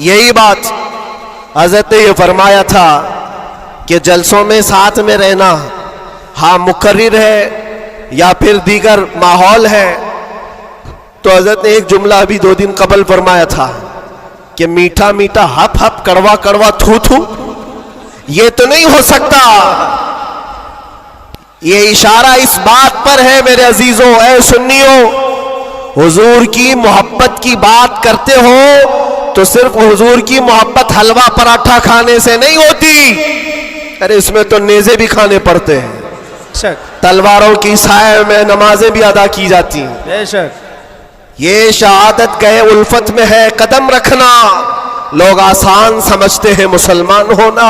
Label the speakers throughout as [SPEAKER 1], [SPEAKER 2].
[SPEAKER 1] یہی بات حضرت نے یہ فرمایا تھا کہ جلسوں میں ساتھ میں رہنا ہاں مقرر ہے یا پھر دیگر ماحول ہے، تو حضرت نے ایک جملہ ابھی 2 دن قبل فرمایا تھا کہ میٹھا میٹھا ہپ ہپ کڑوا کڑوا تھو تھو یہ تو نہیں ہو سکتا۔ یہ اشارہ اس بات پر ہے میرے عزیزوں، اے سنیوں، حضور کی محبت کی بات کرتے ہو تو صرف حضور کی محبت حلوہ پراٹھا کھانے سے نہیں ہوتی، ارے اس میں تو نیزے بھی کھانے پڑتے ہیں، تلواروں کی سائے میں نمازیں بھی ادا کی جاتی ہیں۔
[SPEAKER 2] بے شک
[SPEAKER 1] یہ شہادت گئے الفت میں ہے قدم رکھنا، لوگ آسان سمجھتے ہیں مسلمان ہونا۔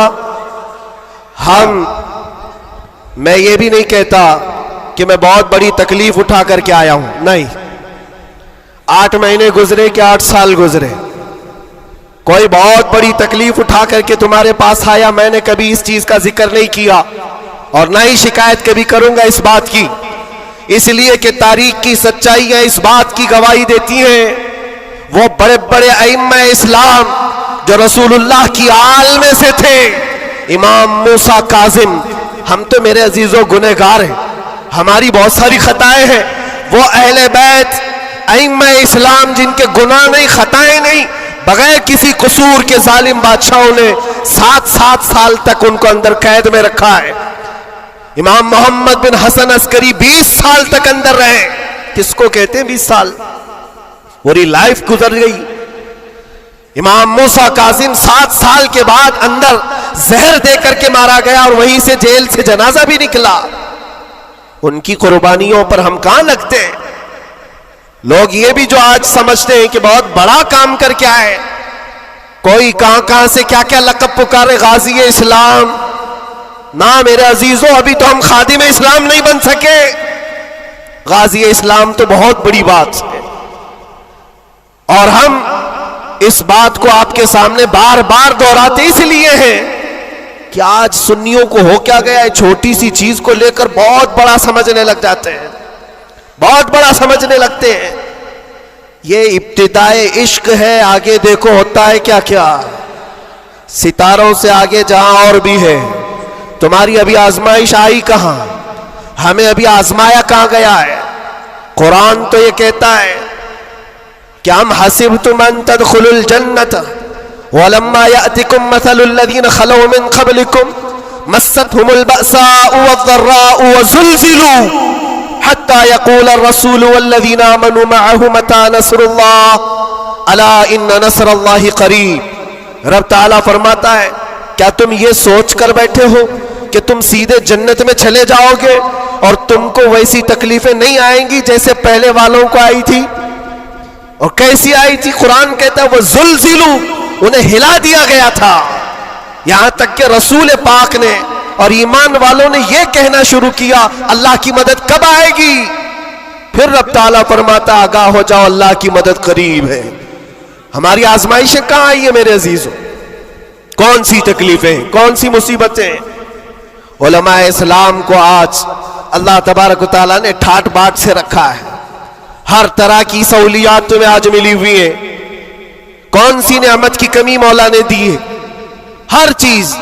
[SPEAKER 1] میں یہ بھی نہیں کہتا کہ میں بہت بڑی تکلیف اٹھا کر کے آیا ہوں، نہیں، 8 مہینے گزرے کہ 8 سال گزرے، کوئی بہت بڑی تکلیف اٹھا کر کے تمہارے پاس آیا، میں نے کبھی اس چیز کا ذکر نہیں کیا اور نہ ہی شکایت کبھی کروں گا اس بات کی، اس لیے کہ تاریخ کی سچائیاں اس بات کی گواہی دیتی ہیں، وہ بڑے بڑے ائمہ اسلام جو رسول اللہ کی آل میں سے تھے، امام موسیٰ کاظم، ہم تو میرے عزیزوں گنہگار ہیں، ہماری بہت ساری خطائیں ہیں، وہ اہل بیت ائمہ اسلام جن کے گناہ نہیں خطائیں نہیں، بغیر کسی قصور کے ظالم بادشاہوں نے 7 سال تک ان کو اندر قید میں رکھا ہے۔ امام محمد بن حسن عسکری 20 سال تک اندر رہے، کس کو کہتے ہیں 20 سال، پوری لائف گزر گئی۔ امام موسیٰ کاظم 7 سال کے بعد اندر زہر دے کر کے مارا گیا اور وہیں سے جیل سے جنازہ بھی نکلا۔ ان کی قربانیوں پر ہم کہاں لگتے ہیں؟ لوگ یہ بھی جو آج سمجھتے ہیں کہ بہت بڑا کام کر کے آئے، کوئی کہاں سے کیا کیا لقب پکارے، غازی اسلام، نہ میرے عزیزوں ابھی تو ہم خادم اسلام نہیں بن سکے، غازی اسلام تو بہت بڑی بات ہے، اور ہم اس بات کو آپ کے سامنے بار بار دہراتے اس لیے ہیں کہ آج سنیوں کو ہو کیا گیا ہے، چھوٹی سی چیز کو لے کر بہت بڑا سمجھنے لگ جاتے ہیں، بہت بڑا سمجھنے لگتے ہیں۔ یہ ابتدائے عشق ہے، آگے دیکھو ہوتا ہے کیا کیا، ستاروں سے آگے جہاں اور بھی ہے۔ تمہاری ابھی آزمائش آئی کہاں، ہمیں ابھی آزمایا کہاں گیا ہے؟ قرآن تو یہ کہتا ہے کہ ہم حسبتم ان تدخلوا الجنۃ ولما یأتکم مثل الذین خلوا من قبلکم مستهم البأساء والضراء وزلزلوا حتى يقول الرسول والذین آمنوا معه متى نصر اللہ الا ان نصر اللہ قریب۔ رب تعالیٰ فرماتا ہے کیا تم یہ سوچ کر بیٹھے ہو کہ تم سیدھے جنت میں چلے جاؤ گے اور تم کو ویسی تکلیفیں نہیں آئیں گی جیسے پہلے والوں کو آئی تھی؟ اور کیسی آئی تھی؟ قرآن کہتا ہے وہ زلزلوا، انہیں ہلا دیا گیا تھا، یہاں تک کہ رسول پاک نے اور ایمان والوں نے یہ کہنا شروع کیا اللہ کی مدد کب آئے گی؟ پھر رب تعالیٰ فرماتا آگاہ ہو جاؤ اللہ کی مدد قریب ہے۔ ہماری آزمائشیں کہاں آئی ہیں میرے عزیزوں؟ کون سی تکلیفیں، کون سی مصیبتیں؟ علماء اسلام کو آج اللہ تبارک و تعالیٰ نے ٹھاٹ باٹ سے رکھا ہے، ہر طرح کی سہولیات تمہیں آج ملی ہوئی ہے، کون سی نعمت کی کمی مولا نے دی ہے؟ ہر چیز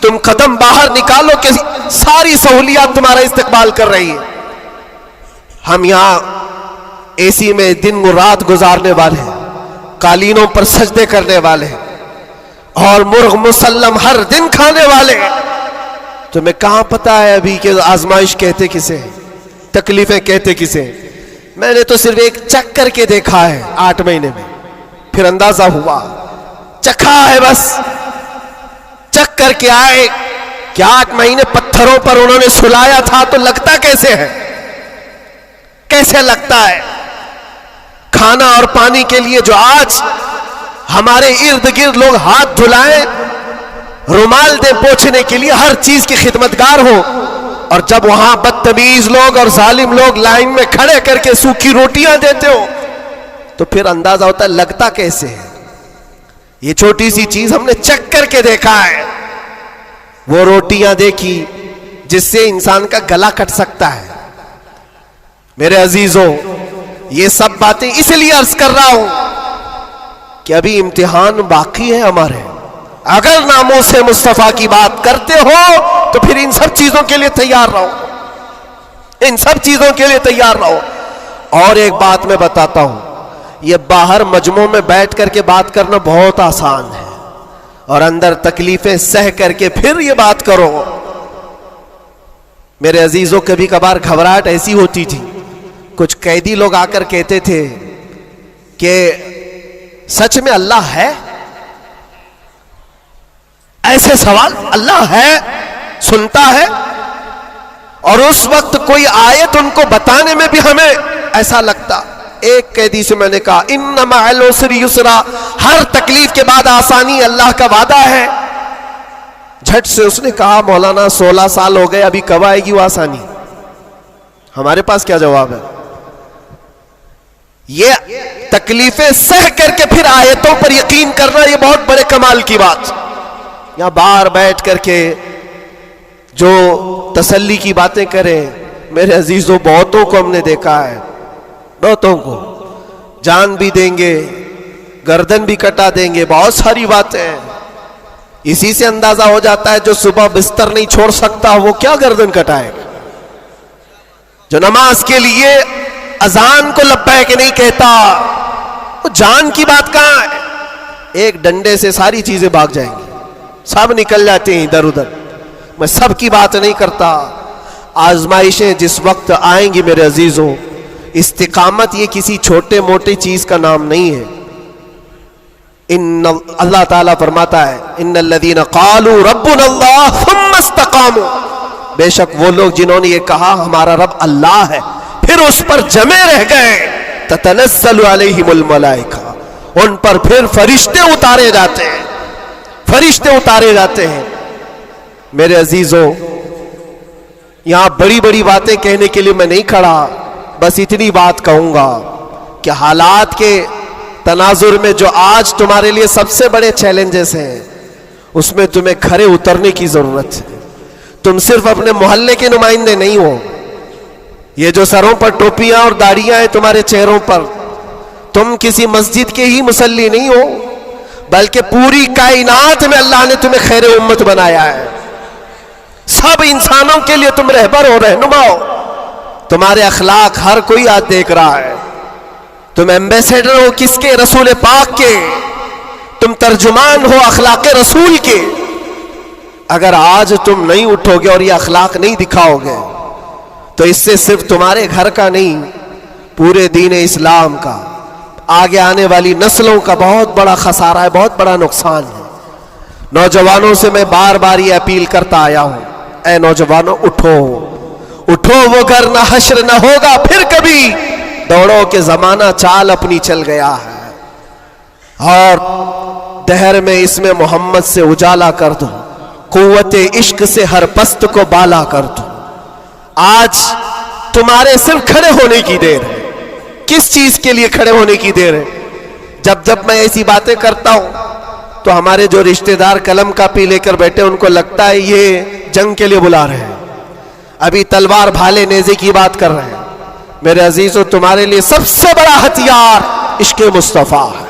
[SPEAKER 1] تم قدم باہر نکالو کہ ساری سہولیات تمہارا استقبال کر رہی ہے۔ ہم یہاں اے سی میں دن و رات گزارنے والے ہیں، قالینوں پر سجدے کرنے والے ہیں اور مرغ مسلم ہر دن کھانے والے ہیں، تمہیں کہاں پتا ہے ابھی کہ آزمائش کہتے کسے ہیں، تکلیفیں کہتے کسے ہیں؟ میں نے تو صرف ایک چک کر کے دیکھا ہے 8 مہینے میں، پھر اندازہ ہوا، چکھا ہے بس، چک کر کے آئے کہ 8 مہینے پتھروں پر انہوں نے سلایا تھا تو لگتا کیسے ہے، کیسے لگتا ہے؟ کھانا اور پانی کے لیے جو آج ہمارے ارد گرد لوگ ہاتھ دھلائیں، رومال دیں پوچھنے کے لیے، ہر چیز کی خدمتگار ہو، اور جب وہاں بدتمیز لوگ اور ظالم لوگ لائن میں کھڑے کر کے سوکھی روٹیاں دیتے ہو تو پھر اندازہ ہوتا ہے لگتا کیسے ہے۔ یہ چھوٹی سی چیز ہم نے چک کر کے دیکھا ہے، وہ روٹیاں دیکھی جس سے انسان کا گلا کٹ سکتا ہے۔ میرے عزیزوں یہ سب باتیں اس لیے عرض کر رہا ہوں کہ ابھی امتحان باقی ہے ہمارے. اگر ناموس مصطفیٰ کی بات کرتے ہو تو پھر ان سب چیزوں کے لیے تیار رہو, ان سب چیزوں کے لیے تیار رہو. اور ایک بات میں بتاتا ہوں, یہ باہر مجمع میں بیٹھ کر کے بات کرنا بہت آسان ہے, اور اندر تکلیفیں سہ کر کے پھر یہ بات کرو. میرے عزیزوں, کبھی کبھار گھبراہٹ ایسی ہوتی تھی, کچھ قیدی لوگ آ کر کہتے تھے کہ سچ میں اللہ ہے؟ ایسے سوال, اللہ ہے, سنتا ہے؟ اور اس وقت کوئی آیت ان کو بتانے میں بھی ہمیں ایسا لگتا. ایک قیدی سے میں نے کہا ان مع العسر یسرا, ہر تکلیف کے بعد آسانی, اللہ کا وعدہ ہے. جھٹ سے اس نے کہا مولانا 16 سال ہو گئے, ابھی کب آئے گی وہ آسانی؟ ہمارے پاس کیا جواب ہے؟ یہ تکلیفیں سہ کر کے پھر آیتوں پر یقین کرنا, یہ بہت بڑے کمال کی بات. یہاں باہر بیٹھ کر کے جو تسلی کی باتیں کریں, میرے عزیزوں بہتوں کو ہم نے دیکھا ہے, بہتوں کو جان بھی دیں گے, گردن بھی کٹا دیں گے, بہت ساری باتیں ہیں. اسی سے اندازہ ہو جاتا ہے جو صبح بستر نہیں چھوڑ سکتا وہ کیا گردن کٹائے گا, جو نماز کے لیے اذان کو لبیک نہیں کہتا, وہ جان کی بات کہاں ہے؟ ایک ڈنڈے سے ساری چیزیں بھاگ جائیں گی, سب نکل جاتے ہیں ادھر ادھر. میں سب کی بات نہیں کرتا. آزمائشیں جس وقت آئیں گی میرے عزیزوں, استقامت یہ کسی چھوٹے موٹے چیز کا نام نہیں ہے. اللہ تعالیٰ فرماتا ہے ان الذین قالوا ربنا اللہ ثم استقاموا, بے شک وہ لوگ جنہوں نے یہ کہا ہمارا رب اللہ ہے, پھر اس پر جمے رہ گئے, تتنزل علیہم الملائکہ, ان پر پھر فرشتے اتارے جاتے ہیں, فرشتے اتارے جاتے ہیں. میرے عزیزوں, یہاں بڑی بڑی باتیں کہنے کے لیے میں نہیں کھڑا, بس اتنی بات کہوں گا کہ حالات کے تناظر میں جو آج تمہارے لیے سب سے بڑے چیلنجز ہیں, اس میں تمہیں کھڑے اترنے کی ضرورت ہے. تم صرف اپنے محلے کے نمائندے نہیں ہو, یہ جو سروں پر ٹوپیاں اور داڑیاں ہیں تمہارے چہروں پر, تم کسی مسجد کے ہی مصلی نہیں ہو, بلکہ پوری کائنات میں اللہ نے تمہیں خیر امت بنایا ہے. سب انسانوں کے لیے تم رہبر ہو, رہنما ہو. تمہارے اخلاق ہر کوئی آج دیکھ رہا ہے. تم ایمبیسیڈر ہو کس کے؟ رسول پاک کے. تم ترجمان ہو اخلاق رسول کے. اگر آج تم نہیں اٹھو گے اور یہ اخلاق نہیں دکھاؤ گے تو اس سے صرف تمہارے گھر کا نہیں, پورے دین اسلام کا, آگے آنے والی نسلوں کا بہت بڑا خسارہ ہے, بہت بڑا نقصان ہے. نوجوانوں سے میں بار بار یہ اپیل کرتا آیا ہوں, اے نوجوانوں اٹھو, اٹھو, وہ گھر نہ حشر نہ ہوگا پھر کبھی, دوڑو کہ زمانہ چال اپنی چل گیا ہے, اور دہر میں اس میں محمد سے اجالا کر دو, قوت عشق سے ہر پست کو بالا کر دو. آج تمہارے صرف کھڑے ہونے کی دیر ہے. کس چیز کے لیے کھڑے ہونے کی دیر ہے؟ جب میں ایسی باتیں کرتا ہوں تو ہمارے جو رشتہ دار قلم کاپی لے کر بیٹھے ان کو لگتا ہے یہ جنگ کے لیے بلا رہے ہیں, ابھی تلوار بھالے نیزے کی بات کر رہے ہیں. میرے عزیزوں, تمہارے لیے سب سے بڑا ہتھیار عشق مصطفیٰ ہے,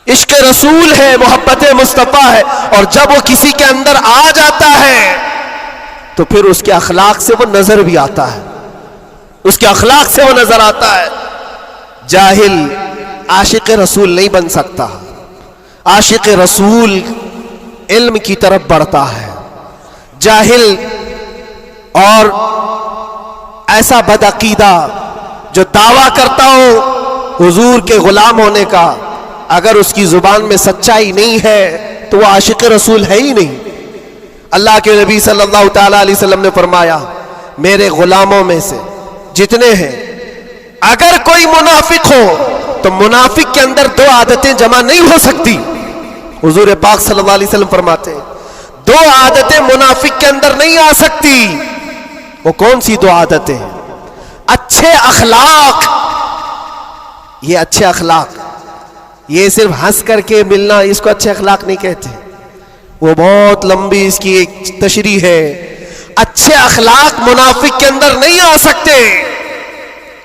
[SPEAKER 1] عشق رسول ہے, محبت مصطفیٰ ہے. اور جب وہ کسی کے اندر آ جاتا ہے تو پھر اس کے اخلاق سے وہ نظر بھی آتا ہے, اس کے اخلاق سے وہ نظر آتا ہے. جاہل عاشق رسول نہیں بن سکتا, عاشق رسول علم کی طرف بڑھتا ہے. جاہل اور ایسا بدعقیدہ جو دعویٰ کرتا ہو حضور کے غلام ہونے کا, اگر اس کی زبان میں سچائی نہیں ہے تو وہ عاشق رسول ہے ہی نہیں. اللہ کے نبی صلی اللہ تعالی علیہ وسلم نے فرمایا میرے غلاموں میں سے جتنے ہیں اگر کوئی منافق ہو تو منافق کے اندر دو عادتیں جمع نہیں ہو سکتی. حضور پاک صلی اللہ علیہ وسلم فرماتے ہیں دو عادتیں منافق کے اندر نہیں آ سکتی. وہ کون سی دو عادتیں ہیں؟ اچھے اخلاق. یہ اچھے اخلاق, یہ صرف ہنس کر کے ملنا اس کو اچھے اخلاق نہیں کہتے, وہ بہت لمبی اس کی ایک تشریح ہے. اچھے اخلاق منافق کے اندر نہیں آ سکتے.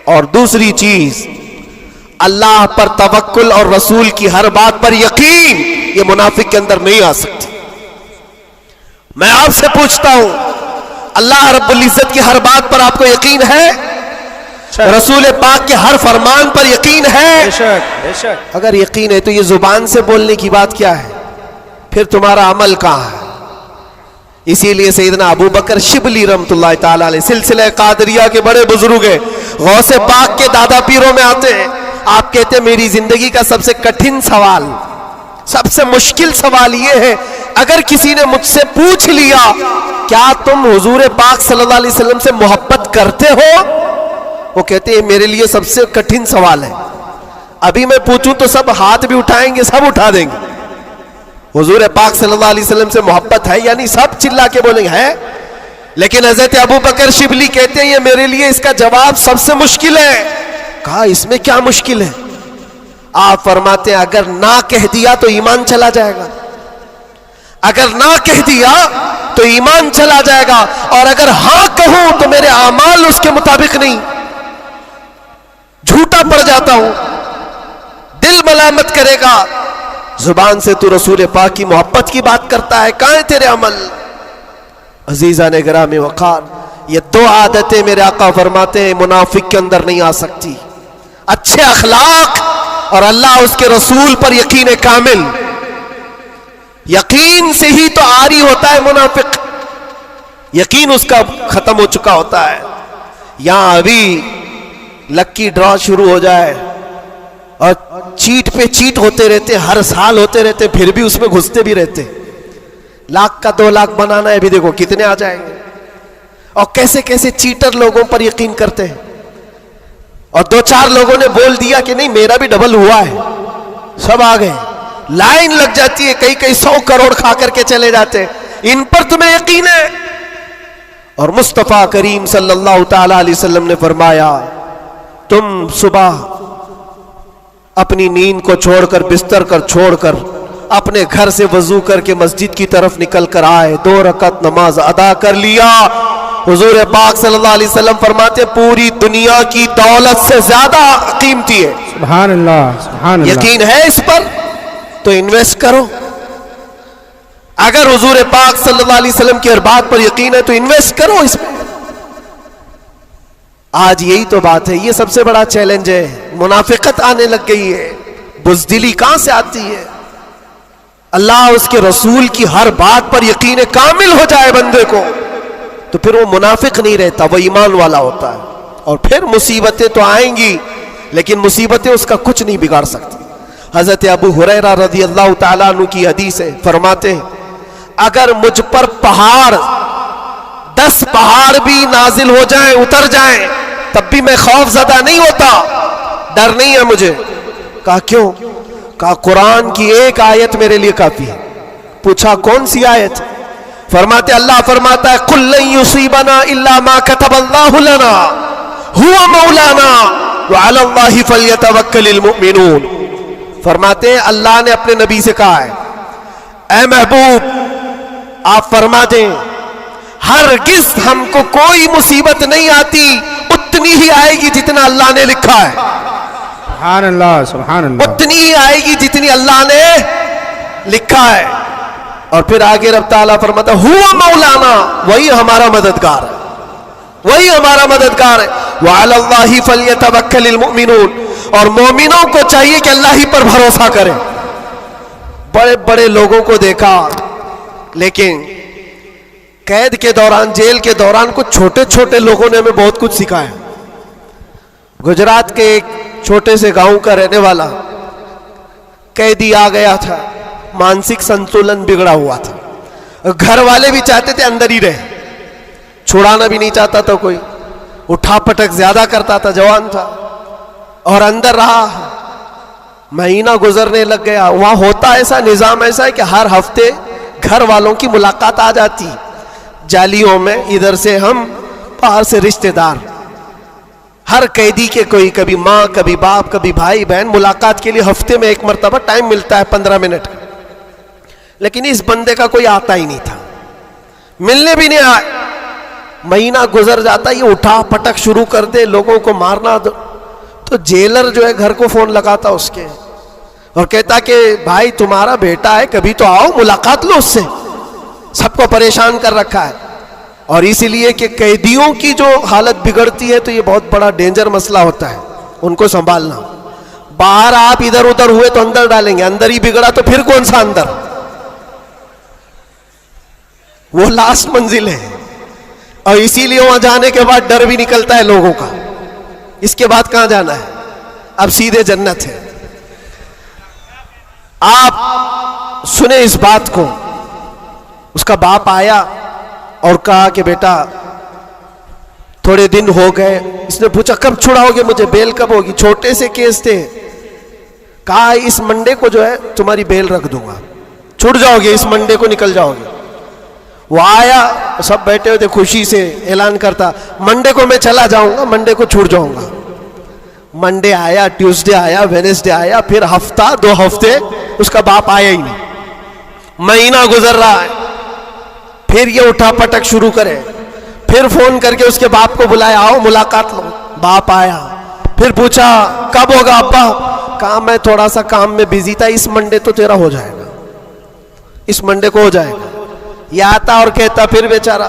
[SPEAKER 1] اور دوسری چیز اللہ پر توکل اور رسول کی ہر بات پر یقین یہ منافق کے اندر نہیں آ سکتی. میں آپ سے پوچھتا ہوں اللہ رب العزت کی ہر بات پر آپ کو یقین ہے؟ رسول پاک کے ہر فرمان پر یقین ہے؟
[SPEAKER 2] بے شک.
[SPEAKER 1] اگر یقین ہے تو یہ زبان سے بولنے کی بات کیا ہے؟ پھر تمہارا عمل کہاں ہے؟ اسی لیے سیدنا ابو بکر شبلی رحمت اللہ تعالی علیہ سلسلہ قادریہ کے بڑے بزرگ ہیں، غوث پاک کے دادا پیروں میں آتے ہیں. آپ کہتے ہیں میری زندگی کا سب سے کٹھن سوال، سب سے مشکل سوال یہ ہے، اگر کسی نے مجھ سے پوچھ لیا کیا تم حضور پاک صلی اللہ علیہ وسلم سے محبت کرتے ہو؟ وہ کہتے ہیں میرے لیے سب سے کٹھن سوال ہے. ابھی میں پوچھوں تو سب ہاتھ بھی اٹھائیں گے، سب اٹھا دیں گے. حضور پاک صلی اللہ علیہ وسلم سے محبت ہے یعنی سب چلا کے بولیں گے ہے. لیکن حضرت ابو بکر شبلی کہتے ہیں یہ میرے لیے اس کا جواب سب سے مشکل ہے. کہا اس میں کیا مشکل ہے؟ آپ فرماتے ہیں اگر نہ کہہ دیا تو ایمان چلا جائے گا، اگر نہ کہہ دیا تو ایمان چلا جائے گا، اور اگر ہاں کہوں تو میرے اعمال اس کے مطابق نہیں، جھوٹا پڑ جاتا ہوں، دل ملامت کرے گا. زبان سے تو رسول پاک کی محبت کی بات کرتا ہے، کہاں ہے تیرے عمل؟ عزیزان گرامی وقار، یہ دو عادتیں میرے آقا فرماتے ہیں منافق کے اندر نہیں آ سکتی. اچھے اخلاق اور اللہ اس کے رسول پر یقین کامل. یقین سے ہی تو عاری ہوتا ہے منافق، یقین اس کا ختم ہو چکا ہوتا ہے. یہاں ابھی لکی ڈرا شروع ہو جائے اور چیٹ پہ چیٹ ہوتے رہتے، ہر سال ہوتے رہتے، پھر بھی اس میں گھستے بھی رہتے. لاکھ کا 2 لاکھ بنانا ہے، ابھی دیکھو کتنے آ جائیں گے. اور کیسے کیسے چیٹر لوگوں پر یقین کرتے ہیں. اور 2-4 لوگوں نے بول دیا کہ نہیں میرا بھی ڈبل ہوا ہے، سب آ گئے، لائن لگ جاتی ہے، کئی 100 کروڑ کھا کر کے چلے جاتے. ان پر تمہیں یقین ہے؟ اور مصطفیٰ کریم صلی اللہ تعالی علیہ وسلم نے فرمایا تم صبح اپنی نیند کو چھوڑ کر، بستر کر چھوڑ کر، اپنے گھر سے وضو کر کے مسجد کی طرف نکل کر آئے، 2 رکعت نماز ادا کر لیا. حضور پاک صلی اللہ علیہ وسلم فرماتے پوری دنیا کی دولت سے زیادہ قیمتی ہے.
[SPEAKER 2] سبحان اللہ، سبحان اللہ.
[SPEAKER 1] یقین ہے اس پر تو انویسٹ کرو. اگر حضور پاک صلی اللہ علیہ وسلم کی ہر بات پر یقین ہے تو انویسٹ کرو اس میں. آج یہی تو بات ہے، یہ سب سے بڑا چیلنج ہے. منافقت آنے لگ گئی ہے، بزدلی کہاں سے آتی ہے؟ اللہ اس کے رسول کی ہر بات پر یقین کامل ہو جائے بندے کو تو پھر وہ منافق نہیں رہتا، وہ ایمان والا ہوتا ہے. اور پھر مصیبتیں تو آئیں گی لیکن مصیبتیں اس کا کچھ نہیں بگاڑ سکتی. حضرت ابو ہریرہ رضی اللہ تعالیٰ عنہ کی حدیث ہے، فرماتے ہیں اگر مجھ پر 10 پہاڑ بھی نازل ہو جائیں، اتر جائیں، تب بھی میں خوف زدہ نہیں ہوتا، ڈر نہیں ہے مجھے. کہا کیوں؟ کہا قرآن کی ایک آیت میرے لیے کافی ہے. پوچھا کون سی آیت؟ فرماتے اللہ فرماتا ہے قُلْ لَن يُصِيبَنَا إِلَّا مَا كَتَبَ اللَّهُ لَنَا هُوَ مَوْلَانَا وَعَلَى اللَّهِ فَلْيَتَوَكَّلِ الْمُؤْمِنُونَ. فرماتے ہیں اللہ نے اپنے نبی سے کہا ہے اے محبوب آپ فرما دیں ہرگز ہم کو کوئی مصیبت نہیں آتی، اتنی ہی آئے گی جتنا اللہ نے لکھا ہے.
[SPEAKER 2] سبحان اللہ، سبحان اللہ.
[SPEAKER 1] اتنی ہی آئے گی جتنی اللہ نے لکھا ہے. اور پھر آگے رب تعالیٰ فرماتا ہوا مولانا، وہی ہمارا مددگار ہے، وہی ہمارا مددگار ہے. وعلی اللہ فلیتوکل المؤمنون، اور مومنوں کو چاہیے کہ اللہ ہی پر بھروسہ کریں. بڑے بڑے لوگوں کو دیکھا لیکن قید کے دوران، جیل کے دوران کچھ چھوٹے چھوٹے لوگوں نے ہمیں بہت کچھ سکھایا. گجرات کے ایک چھوٹے سے گاؤں کا رہنے والا قیدی آ گیا تھا، مانسک سنتولن بگڑا ہوا تھا، گھر والے بھی چاہتے تھے اندر ہی رہے، چھڑانا بھی نہیں چاہتا تھا کوئی، اٹھا پٹک زیادہ کرتا تھا، جوان تھا اور اندر رہا. مہینہ گزرنے لگ گیا. وہاں ہوتا ایسا نظام ایسا ہے کہ ہر ہفتے گھر والوں کی ملاقات آ جاتی جالیوں میں، ادھر سے ہم باہر سے رشتہ دار، ہر قیدی کے کوئی کبھی ماں کبھی باپ کبھی بھائی بہن ملاقات کے لیے ہفتے میں 1 مرتبہ ٹائم ملتا ہے 15 منٹ. لیکن اس بندے کا کوئی آتا ہی نہیں تھا، ملنے بھی نہیں آئے. مہینہ گزر جاتا، یہ اٹھا پٹک شروع کر دے، لوگوں کو مارنا. تو جیلر جو ہے گھر کو فون لگاتا اس کے اور کہتا کہ بھائی تمہارا بیٹا ہے, کبھی تو آؤ ملاقات لو اس سے, سب کو پریشان کر رکھا ہے. اور اسی لیے کہ قیدیوں کی جو حالت بگڑتی ہے تو یہ بہت بڑا ڈینجر مسئلہ ہوتا ہے, ان کو سنبھالنا. باہر آپ ادھر ادھر ہوئے تو اندر ڈالیں گے, اندر ہی بگڑا تو پھر کون سا اندر, وہ لاسٹ منزل ہے. اور اسی لیے وہاں جانے کے بعد ڈر بھی نکلتا ہے لوگوں کا, اس کے بعد کہاں جانا ہے, اب سیدھے جنت ہے. آپ سنیں اس بات کو. اس کا باپ آیا اور کہا کہ بیٹا تھوڑے دن ہو گئے. اس نے پوچھا کب چھڑاؤ گے مجھے, بیل کب ہوگی؟ چھوٹے سے کیس تھے. کہا اس منڈے کو جو ہے تمہاری بیل رکھ دوں گا, چھوٹ جاؤ گے, اس منڈے کو نکل جاؤ گے. وہ آیا, سب بیٹھے ہوئے تھے, خوشی سے اعلان کرتا منڈے کو میں چلا جاؤں گا, منڈے کو چھوٹ جاؤں گا. منڈے آیا, ٹیوزڈے آیا, وینسڈے آیا, پھر ہفتہ 2 ہفتے اس کا باپ آیا ہی نہیں. مہینہ گزر رہا ہے, پھر یہ اٹھا پٹک شروع کرے. پھر فون کر کے اس کے باپ کو بلایا, آؤ ملاقات لو. باپ آیا, پھر پوچھا کب ہوگا ابا؟ کہا میں تھوڑا سا کام میں بزی تھا, اس منڈے تو تیرا ہو جائے گا, اس منڈے کو ہو جائے گا. یہ آتا اور کہتا پھر بیچارہ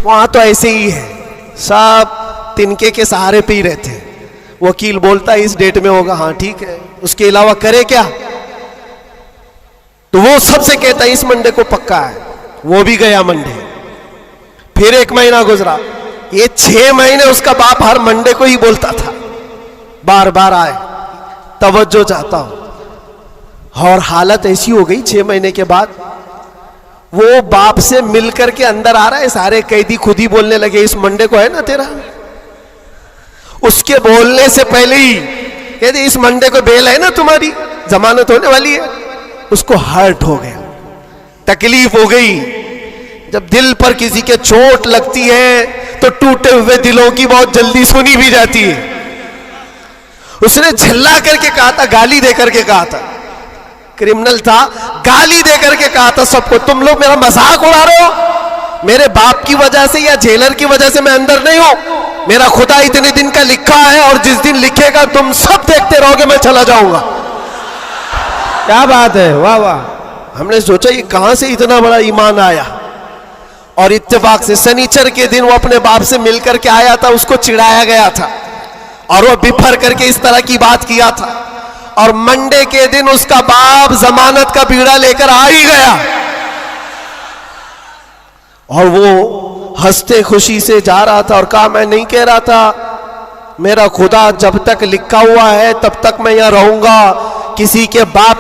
[SPEAKER 1] وہاں تو ایسے ہی ہے, سب تنکے کے سہارے پی رہے تھے. وکیل بولتا اس ڈیٹ میں ہوگا, ہاں ٹھیک ہے, اس کے علاوہ کرے کیا؟ تو وہ سب سے کہتا اس منڈے کو پکا ہے. وہ بھی گیا منڈے. پھر 1 مہینہ گزرا, یہ 6 مہینے اس کا باپ ہر منڈے کو ہی بولتا تھا, بار بار آئے, توجہ چاہتا ہوں. اور حالت ایسی ہو گئی 6 مہینے کے بعد وہ باپ سے مل کر کے اندر آ رہا ہے, سارے قیدی خود ہی بولنے لگے اس منڈے کو ہے نا تیرا. اس کے بولنے سے پہلے ہی کہتے اس منڈے کو بیل ہے نا تمہاری, ضمانت ہونے والی ہے. اس کو ہرٹ ہو گیا, تکلیف ہو گئی. جب دل پر کسی کے چوٹ لگتی ہے تو ٹوٹے ہوئے دلوں کی بہت جلدی سنی بھی جاتی ہے. اس نے جھلا کر کے کہا تھا, گالی دے کر کے کہا تھا, کرمنل تھا, گالی دے کر کے کہا تھا سب کو, تم لوگ میرا مذاق اڑا رہے ہو, میرے باپ کی وجہ سے یا جیلر کی وجہ سے میں اندر نہیں ہوں. میرا خدا اتنے دن کا لکھا ہے, اور جس دن لکھے گا تم سب دیکھتے رہو گے, میں چلا جاؤں گا.
[SPEAKER 2] کیا بات ہے, واہ واہ.
[SPEAKER 1] ہم نے سوچا یہ کہاں سے اتنا بڑا ایمان آیا. اور اتفاق سے سنیچر کے دن وہ اپنے باپ سے مل کر کے آیا تھا, اس کو چڑھایا گیا تھا اور وہ بفر کر کے اس طرح کی بات کیا تھا. اور منڈے کے دن اس کا باپ ضمانت کا بیڑا لے کر آ ہی گیا, اور وہ ہنستے خوشی سے جا رہا تھا اور کہا میں نہیں کہہ رہا تھا, میرا خدا جب تک لکھا ہوا ہے تب تک میں یہاں رہوں گا, کسی کے باپ